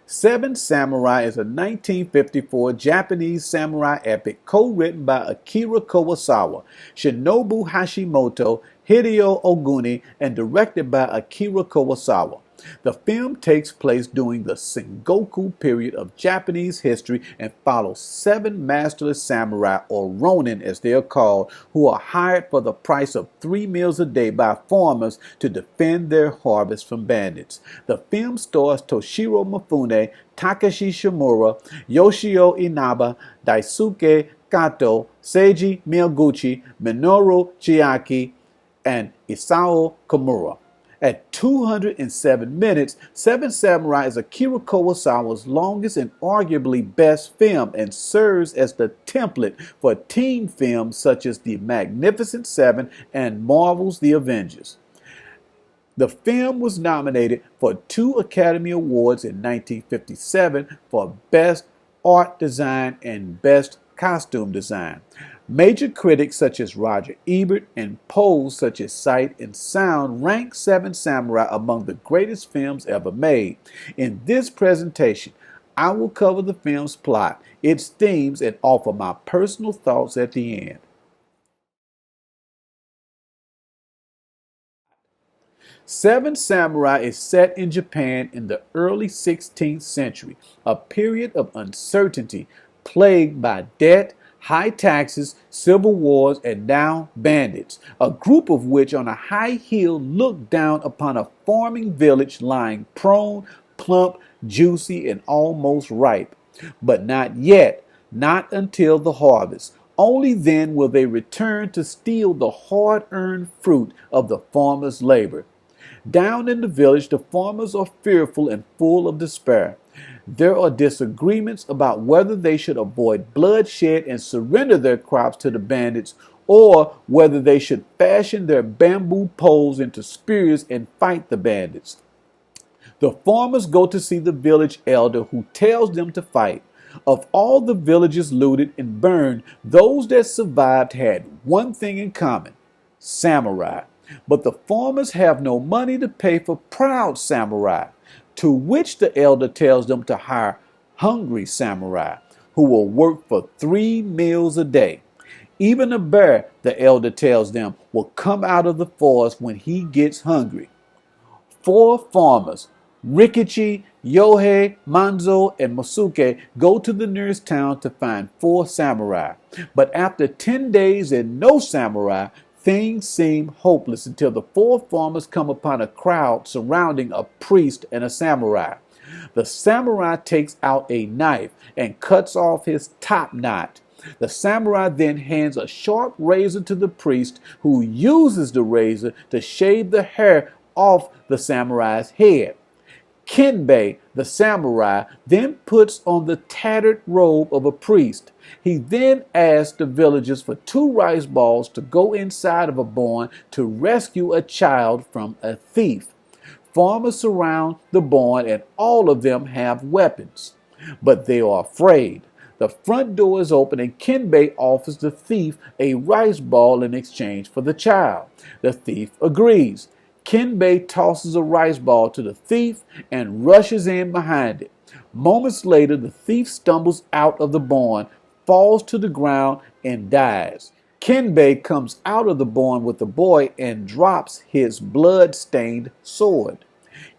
Seven Samurai is a 1954 Japanese samurai epic co-written by Akira Kurosawa, Shinobu Hashimoto, Hideo Oguni, and directed by Akira Kurosawa. The film takes place during the Sengoku period of Japanese history and follows seven masterless samurai, or Ronin as they are called, who are hired for the price of 3 meals a day by farmers to defend their harvest from bandits. The film stars Toshiro Mfune, Takashi Shimura, Yoshio Inaba, Daisuke Kato, Seiji Miyaguchi, Minoru Chiaki, and Isao Komura. At 207 minutes, Seven Samurai is Akira Kurosawa's longest and arguably best film and serves as the template for teen films such as The Magnificent Seven and Marvel's The Avengers. The film was nominated for 2 Academy Awards in 1957 for Best Art Design and Best Costume Design. Major critics such as Roger Ebert and polls such as Sight and Sound rank Seven Samurai among the greatest films ever made. In this presentation, I will cover the film's plot, its themes, and offer my personal thoughts at the end. Seven Samurai is set in Japan in the early 16th century, a period of uncertainty plagued by debt, high taxes, civil wars, and now bandits, a group of which on a high hill looked down upon a farming village lying prone, plump, juicy, and almost ripe. But not yet, not until the harvest. Only then will they return to steal the hard-earned fruit of the farmer's labor. Down in the village, the farmers are fearful and full of despair. There are disagreements about whether they should avoid bloodshed and surrender their crops to the bandits, or whether they should fashion their bamboo poles into spears and fight the bandits. The farmers go to see the village elder, who tells them to fight. Of all the villages looted and burned, those that survived had one thing in common: samurai. But the farmers have no money to pay for proud samurai, to which the elder tells them to hire hungry samurai, who will work for 3 meals a day. Even a bear, the elder tells them, will come out of the forest when he gets hungry. 4 farmers, Rikichi, Yohei, Manzo, and Masuke, go to the nearest town to find 4 samurai. But after 10 days and no samurai, things seem hopeless until the 4 farmers come upon a crowd surrounding a priest and a samurai. The samurai takes out a knife and cuts off his top knot. The samurai then hands a sharp razor to the priest, who uses the razor to shave the hair off the samurai's head. Kinbei, the samurai, then puts on the tattered robe of a priest. He then asks the villagers for 2 rice balls to go inside of a barn to rescue a child from a thief. Farmers surround the barn and all of them have weapons, but they are afraid. The front door is open and Kinbei offers the thief a rice ball in exchange for the child. The thief agrees. Kinbei tosses a rice ball to the thief and rushes in behind it. Moments later, the thief stumbles out of the barn, falls to the ground, and dies. Kinbei comes out of the barn with the boy and drops his blood-stained sword.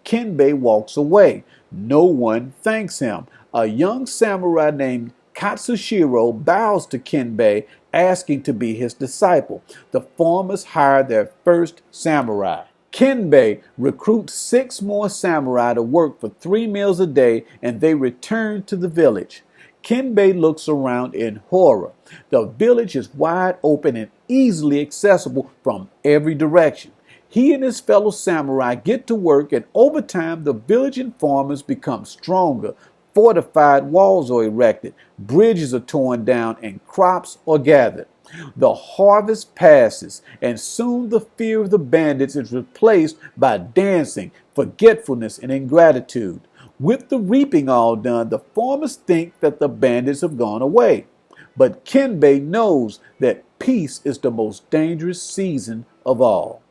Kinbei walks away. No one thanks him. A young samurai named Katsushiro bows to Kinbei, asking to be his disciple. The farmers hire their first samurai. Kinbei recruits 6 more samurai to work for 3 meals a day, and they return to the village. Kinbei looks around in horror. The village is wide open and easily accessible from every direction. He and his fellow samurai get to work, and over time the village and farmers become stronger. Fortified walls are erected, bridges are torn down, and crops are gathered. The harvest passes, and soon the fear of the bandits is replaced by dancing, forgetfulness, and ingratitude. With the reaping all done, the farmers think that the bandits have gone away. But Kinbei knows that peace is the most dangerous season of all.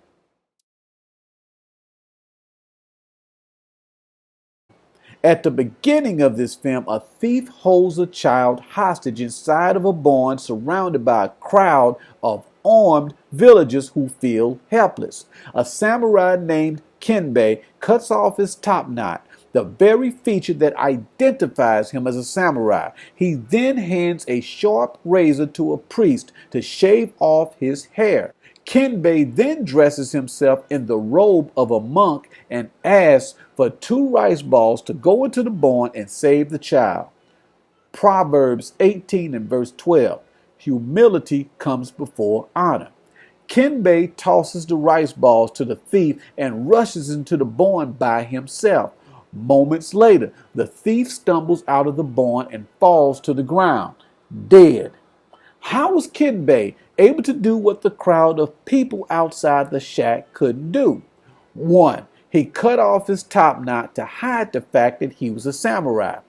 At the beginning of this film, a thief holds a child hostage inside of a barn surrounded by a crowd of armed villagers who feel helpless. A samurai named Kinbei cuts off his top knot, the very feature that identifies him as a samurai. He then hands a sharp razor to a priest to shave off his hair. Kinbei then dresses himself in the robe of a monk and asks for 2 rice balls to go into the barn and save the child. Proverbs 18 and verse 12. Humility comes before honor. Kinbei tosses the rice balls to the thief and rushes into the barn by himself. Moments later, the thief stumbles out of the barn and falls to the ground, dead. How was Kinbei able to do what the crowd of people outside the shack couldn't do? 1. He cut off his top knot to hide the fact that he was a samurai.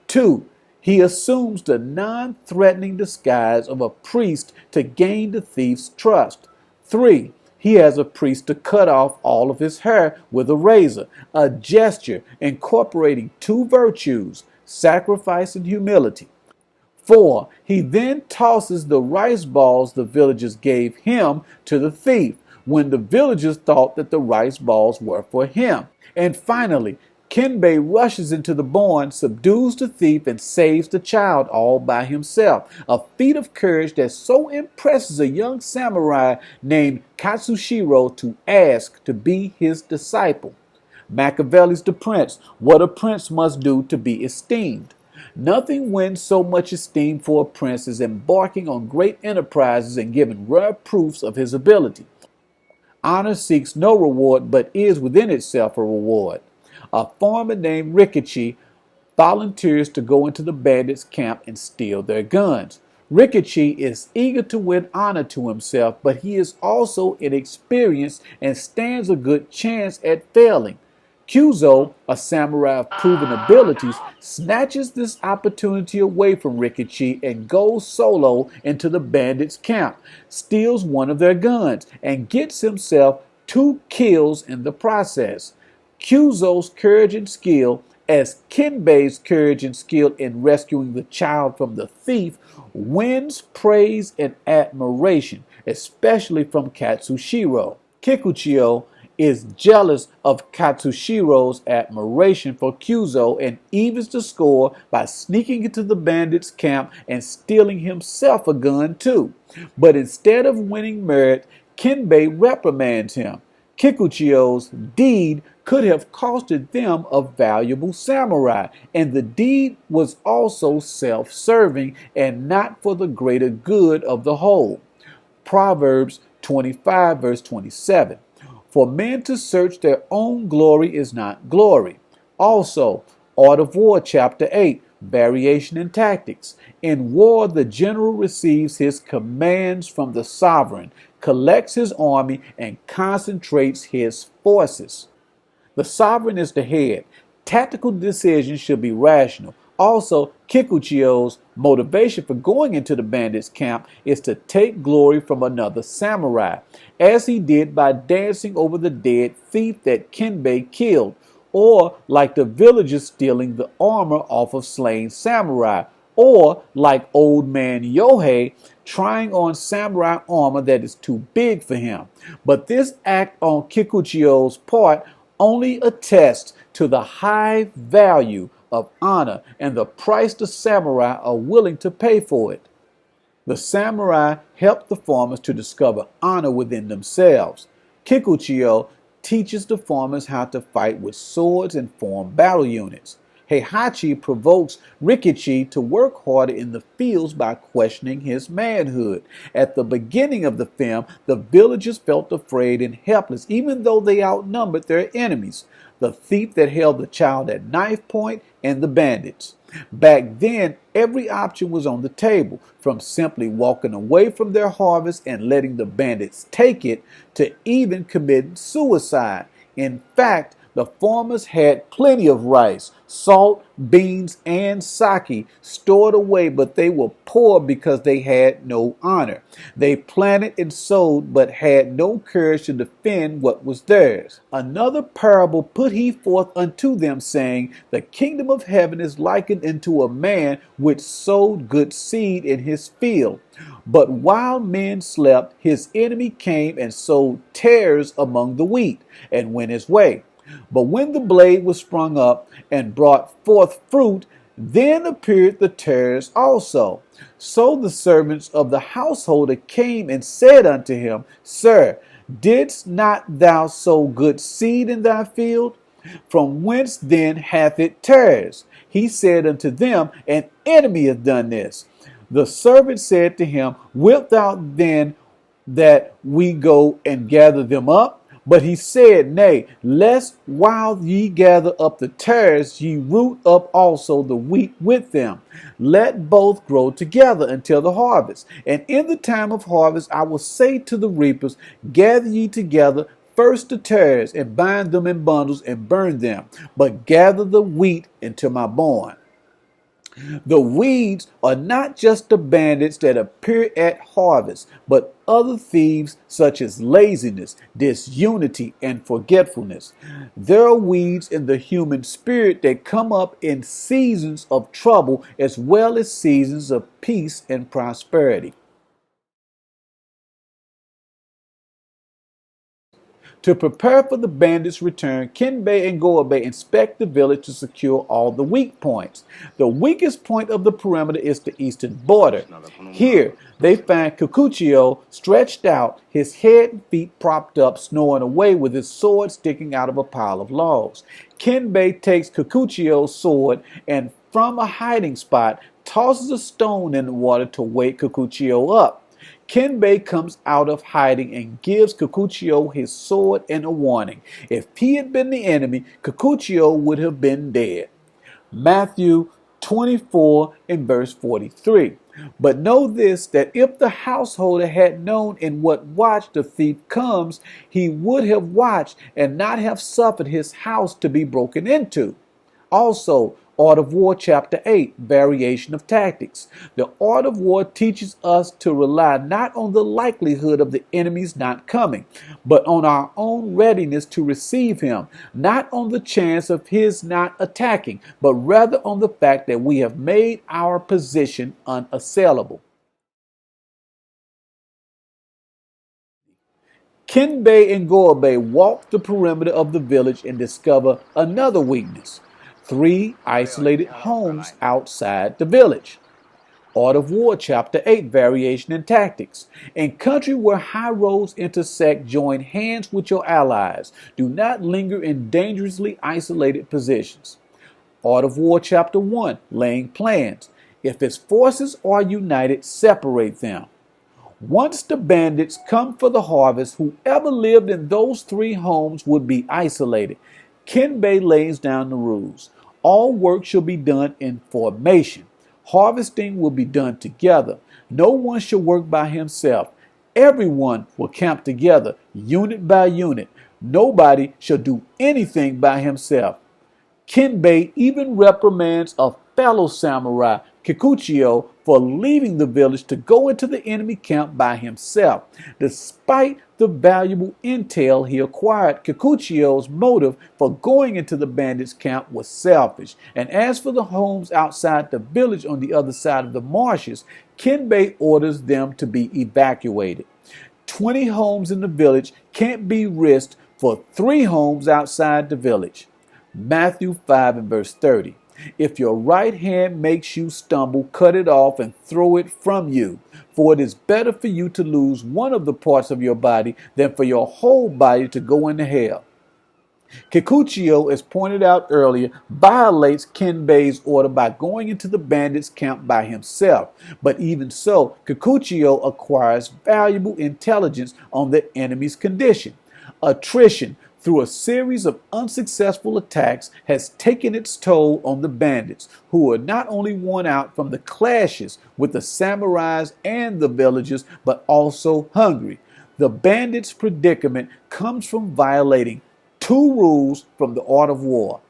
2. He assumes the non-threatening disguise of a priest to gain the thief's trust. 3. He has a priest to cut off all of his hair with a razor, a gesture incorporating 2 virtues, sacrifice and humility. 4. He then tosses the rice balls the villagers gave him to the thief when the villagers thought that the rice balls were for him. And finally, Kinbei rushes into the barn, subdues the thief, and saves the child all by himself. A feat of courage that so impresses a young samurai named Katsushiro to ask to be his disciple. Machiavelli's The Prince, what a prince must do to be esteemed. Nothing wins so much esteem for a prince as embarking on great enterprises and giving rare proofs of his ability. Honor seeks no reward, but is within itself a reward. A farmer named Rikichi volunteers to go into the bandits' camp and steal their guns. Rikichi is eager to win honor to himself, but he is also inexperienced and stands a good chance at failing. Kyuzo, a samurai of proven abilities, snatches this opportunity away from Rikichi and goes solo into the bandits' camp, steals one of their guns, and gets himself 2 kills in the process. Kyuzo's courage and skill, as Kinbei's courage and skill in rescuing the child from the thief, wins praise and admiration, especially from Katsushiro. Kikuchio is jealous of Katsushiro's admiration for Kyuzo and evens the score by sneaking into the bandits' camp and stealing himself a gun too. But instead of winning merit, Kinbei reprimands him. Kikuchio's deed could have costed them a valuable samurai, and the deed was also self-serving and not for the greater good of the whole. Proverbs 25 verse 27. For men to search their own glory is not glory. Also, Art of War, Chapter 8, Variation in Tactics. In war, the general receives his commands from the sovereign, collects his army, and concentrates his forces. The sovereign is the head. Tactical decisions should be rational. Also, Kikuchio's motivation for going into the bandits' camp is to take glory from another samurai, as he did by dancing over the dead thief that Kinbei killed, or like the villagers stealing the armor off of slain samurai, or like old man Yohei trying on samurai armor that is too big for him. But this act on Kikuchio's part only attests to the high value of honor and the price the samurai are willing to pay for it. The samurai help the farmers to discover honor within themselves. Kikuchio teaches the farmers how to fight with swords and form battle units. Heihachi provokes Rikichi to work harder in the fields by questioning his manhood. At the beginning of the film, the villagers felt afraid and helpless, even though they outnumbered their enemies, the thief that held the child at knife point and the bandits. Back then, every option was on the table, from simply walking away from their harvest and letting the bandits take it, to even committing suicide. In fact, The farmers had plenty of rice, salt, beans, and sake stored away, but they were poor because they had no honor. They planted and sowed, but had no courage to defend what was theirs. Another parable put he forth unto them, saying, The kingdom of heaven is likened unto a man which sowed good seed in his field. But while men slept, his enemy came and sowed tares among the wheat, and went his way. But when the blade was sprung up and brought forth fruit, then appeared the tares also. So the servants of the householder came and said unto him, Sir, didst not thou sow good seed in thy field? From whence then hath it tares? He said unto them, An enemy hath done this. The servant said to him, Wilt thou then that we go and gather them up? But he said, Nay, lest while ye gather up the tares, ye root up also the wheat with them. Let both grow together until the harvest. And in the time of harvest I will say to the reapers, Gather ye together first the tares, and bind them in bundles, and burn them, but gather the wheat into my barn. The weeds are not just the bandits that appear at harvest, but other thieves such as laziness, disunity, and forgetfulness. There are weeds in the human spirit that come up in seasons of trouble as well as seasons of peace and prosperity. To prepare for the bandits' return, Kinbei and Goabei inspect the village to secure all the weak points. The weakest point of the perimeter is the eastern border. Here, they find Kikuchio stretched out, his head and feet propped up, snoring away with his sword sticking out of a pile of logs. Kinbei takes Kikuchio's sword and, from a hiding spot, tosses a stone in the water to wake Kikuchio up. Kinbei comes out of hiding and gives Kikuchio his sword and a warning. If he had been the enemy, Kikuchio would have been dead. Matthew 24 and verse 43. But know this, that if the householder had known in what watch the thief comes, he would have watched and not have suffered his house to be broken into. Also, Art of War, Chapter 8, Variation of Tactics. The Art of War teaches us to rely not on the likelihood of the enemy's not coming, but on our own readiness to receive him, not on the chance of his not attacking, but rather on the fact that we have made our position unassailable. Kinbei and Goabei walk the perimeter of the village and discover another weakness. 3 isolated homes outside the village. Art of War, Chapter 8, Variation in Tactics. In country where high roads intersect, join hands with your allies. Do not linger in dangerously isolated positions. Art of War, Chapter 1, Laying Plans. If its forces are united, separate them. Once the bandits come for the harvest, whoever lived in those 3 homes would be isolated. Kinbei lays down the rules. All work shall be done in formation. Harvesting will be done together. No one shall work by himself. Everyone will camp together, unit by unit. Nobody shall do anything by himself. Kinbei even reprimands a fellow samurai, Kikuchio, for leaving the village to go into the enemy camp by himself. Despite the valuable intel he acquired, Kikuchio's motive for going into the bandits' camp was selfish. And as for the homes outside the village on the other side of the marshes, Kinbei orders them to be evacuated. 20 homes in the village can't be risked for 3 homes outside the village. Matthew 5 and verse 30. If your right hand makes you stumble, cut it off and throw it from you. For it is better for you to lose one of the parts of your body than for your whole body to go into hell. Kikuchio, as pointed out earlier, violates Kinbei's order by going into the bandits' camp by himself. But even so, Kikuchio acquires valuable intelligence on the enemy's condition. Attrition through a series of unsuccessful attacks has taken its toll on the bandits, who are not only worn out from the clashes with the samurais and the villagers, but also hungry. The bandits' predicament comes from violating 2 rules from the Art of War.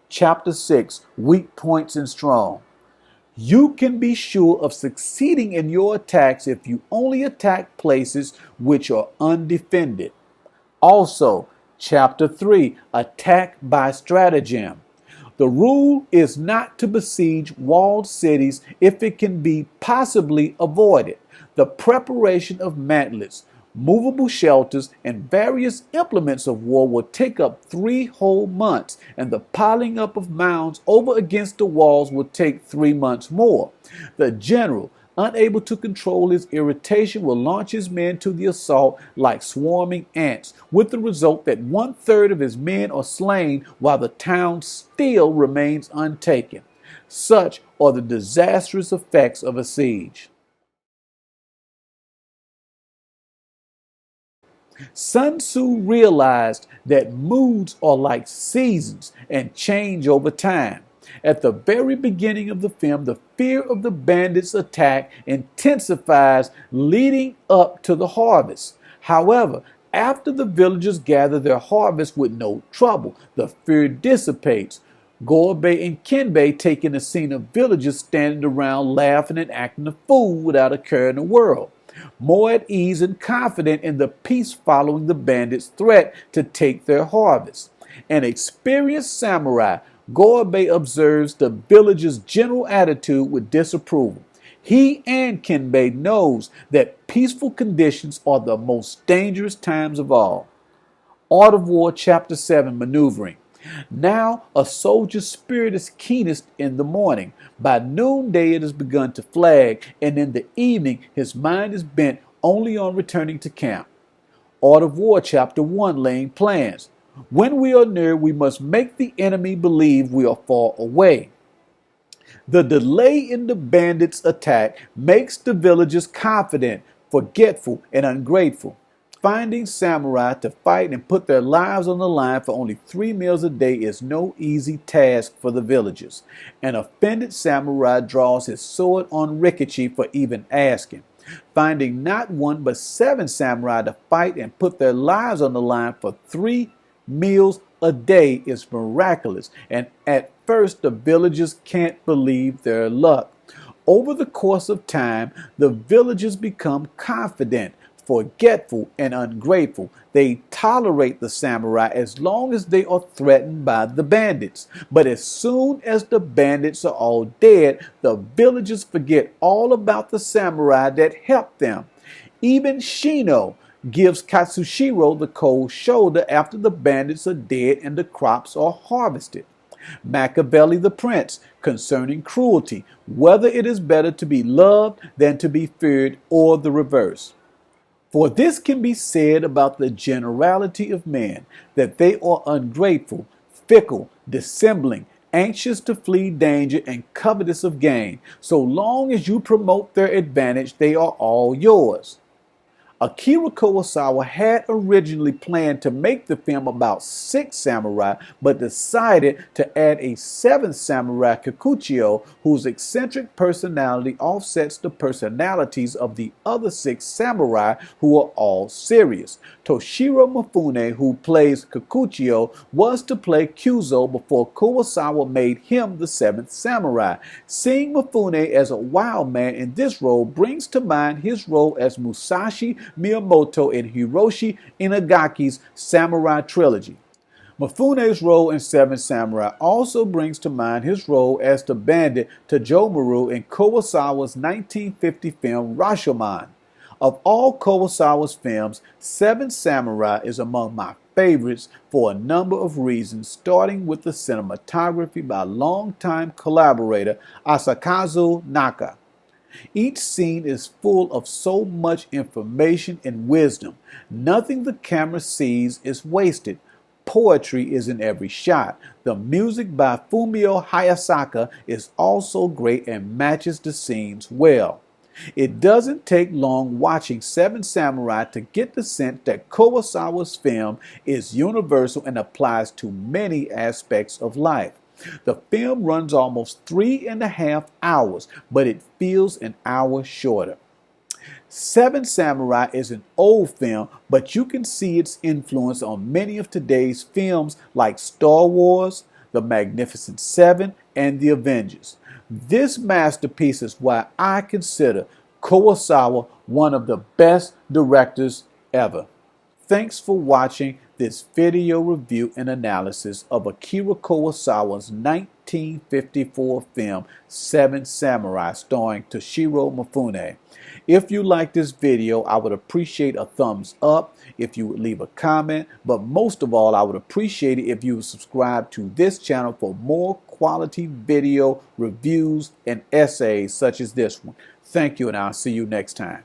Chapter 6, Weak Points and Strong. You can be sure of succeeding in your attacks if you only attack places which are undefended. Also, Chapter 3, Attack by Stratagem. The rule is not to besiege walled cities if it can be possibly avoided. The preparation of mantlets, movable shelters, and various implements of war will take up 3 whole months, and the piling up of mounds over against the walls will take 3 months more. The general, unable to control his irritation, will launch his men to the assault like swarming ants, with the result that 1/3 of his men are slain while the town still remains untaken. Such are the disastrous effects of a siege. Sun Tzu realized that moods are like seasons and change over time. At the very beginning of the film, the fear of the bandits' attack intensifies leading up to the harvest. However, after the villagers gather their harvest with no trouble, the fear dissipates. Gorbei and Kinbei take in the scene of villagers standing around laughing and acting a fool without a care in the world, more at ease and confident in the peace following the bandits' threat to take their harvest. An experienced samurai, Gorbei observes the villagers' general attitude with disapproval. He and Kinbei knows that peaceful conditions are the most dangerous times of all. Art of War, Chapter 7, Maneuvering. Now a soldier's spirit is keenest in the morning. By noonday it has begun to flag, and in the evening his mind is bent only on returning to camp. Art of War, Chapter 1, Laying Plans. When we are near, we must make the enemy believe we are far away. The delay in the bandits' attack makes the villagers confident, forgetful, and ungrateful. Finding samurai to fight and put their lives on the line for only 3 meals a day is no easy task for the villagers. An offended samurai draws his sword on Rikichi for even asking. Finding not 1 but 7 samurai to fight and put their lives on the line for 3 meals a day is miraculous, and at first the villagers can't believe their luck. Over the course of time, the villagers become confident, forgetful, and ungrateful. They tolerate the samurai as long as they are threatened by the bandits. But as soon as the bandits are all dead, the villagers forget all about the samurai that helped them. Even Shino gives Katsushiro the cold shoulder after the bandits are dead and the crops are harvested. Machiavelli the Prince, concerning cruelty, whether it is better to be loved than to be feared, or the reverse. For this can be said about the generality of men, that they are ungrateful, fickle, dissembling, anxious to flee danger, and covetous of gain. So long as you promote their advantage, they are all yours. Akira Kurosawa had originally planned to make the film about 6 samurai, but decided to add a 7th samurai, Kikuchiyo, whose eccentric personality offsets the personalities of the other 6 samurai, who are all serious. Toshiro Mfune, who plays Kikuchiyo, was to play Kyuzo before Kurosawa made him the 7th samurai. Seeing Mfune as a wild man in this role brings to mind his role as Musashi Miyamoto in Hiroshi Inagaki's Samurai Trilogy. Mifune's role in Seven Samurai also brings to mind his role as the bandit Tojomaru in Kurosawa's 1950 film Rashomon. Of all Kurosawa's films, Seven Samurai is among my favorites for a number of reasons, starting with the cinematography by longtime collaborator Asakazu Naka. Each scene is full of so much information and wisdom. Nothing the camera sees is wasted. Poetry is in every shot. The music by Fumio Hayasaka is also great and matches the scenes well. It doesn't take long watching Seven Samurai to get the sense that Kurosawa's film is universal and applies to many aspects of life. The film runs almost 3.5 hours, but it feels an hour shorter. Seven Samurai is an old film, but you can see its influence on many of today's films like Star Wars, The Magnificent Seven, and The Avengers. This masterpiece is why I consider Kurosawa one of the best directors ever. Thanks for watching this video review and analysis of Akira Kurosawa's 1954 film Seven Samurai starring Toshiro Mfune. If you like this video, I would appreciate a thumbs up if you would leave a comment, but most of all, I would appreciate it if you would subscribe to this channel for more quality video reviews and essays such as this one. Thank you, and I'll see you next time.